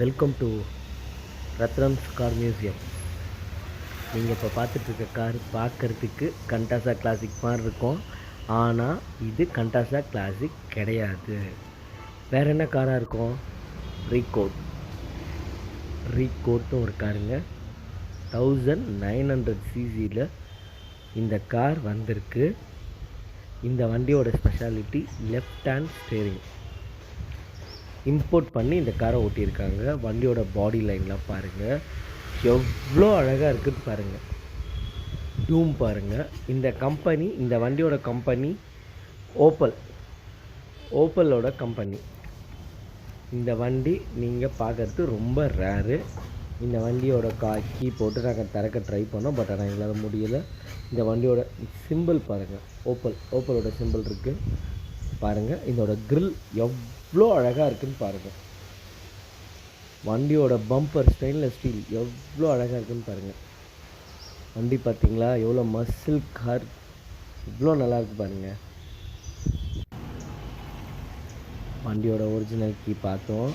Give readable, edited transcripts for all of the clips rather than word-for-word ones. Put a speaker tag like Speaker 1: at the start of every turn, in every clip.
Speaker 1: Welcome to Ratnam's car museum. நீங்கள் இப்போ பார்த்துட்ருக்க car பார்க்குறதுக்கு கண்டாசா கிளாசிக் மாதிரி இருக்கும். ஆனால் இது கண்டாசா கிளாசிக் கிடையாது. வேறு என்ன காராக இருக்கும்? ரீகோட்னு ஒரு காருங்க. 1900 சிசியில் இந்த கார் வந்திருக்கு. இந்த வண்டியோட speciality left hand steering. Import பண்ணி இந்த காரை ஓட்டியிருக்காங்க. வண்டியோட பாடி லைன்லாம் பாருங்கள், எவ்வளோ அழகாக இருக்குதுன்னு பாருங்கள். டூம் பாருங்கள். இந்த வண்டியோட கம்பெனி ஓப்பலோட கம்பெனி. இந்த வண்டி நீங்கள் பார்க்குறது ரொம்ப ரேரு. இந்த வண்டியோட கீ போட்டு நாங்கள் திறக்க ட்ரை பண்ணோம், பட் ஆனால் எங்களால் முடியலை. இந்த வண்டியோட சிம்பிள் பாருங்கள், ஓப்பலோட சிம்பிள் இருக்குது பாருங்கள். இதோட கிரில் எவ்வளோ அழகாக இருக்குதுன்னு பாருங்கள். வண்டியோட பம்பர் ஸ்டெயின்லெஸ் ஸ்டீல் எவ்வளோ அழகாக இருக்குதுன்னு பாருங்கள். வண்டி பார்த்தீங்களா எவ்வளோ மசில் கார், இவ்வளோ நல்லாயிருக்கு பாருங்கள். வண்டியோட ஒரிஜினல் கீ பார்த்தோம்.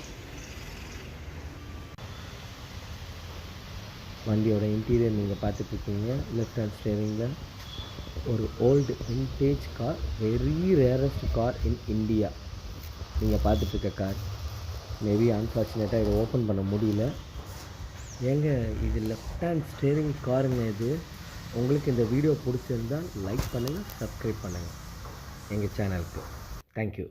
Speaker 1: வண்டியோட இன்டீரியர் நீங்கள் பார்த்துட்ருக்கீங்க. லெஃப்ட் ஹேண்ட் ஸ்டேரிங்கில் ஒரு old vintage car, very rarest car in India. நீங்கள் பார்த்துட்ருக்க கார் மேபி அன்ஃபார்ச்சுனேட்டாக இதை ஓப்பன் பண்ண முடியல. ஏங்க இது லெஃப்ட் ஹேண்ட் ஸ்டேரிங் காருங்க. இது உங்களுக்கு இந்த வீடியோ பிடிச்சிருந்தால் லைக் பண்ணுங்கள், சப்ஸ்கிரைப் பண்ணுங்கள் எங்கள் சேனலுக்கு. தேங்க்யூ.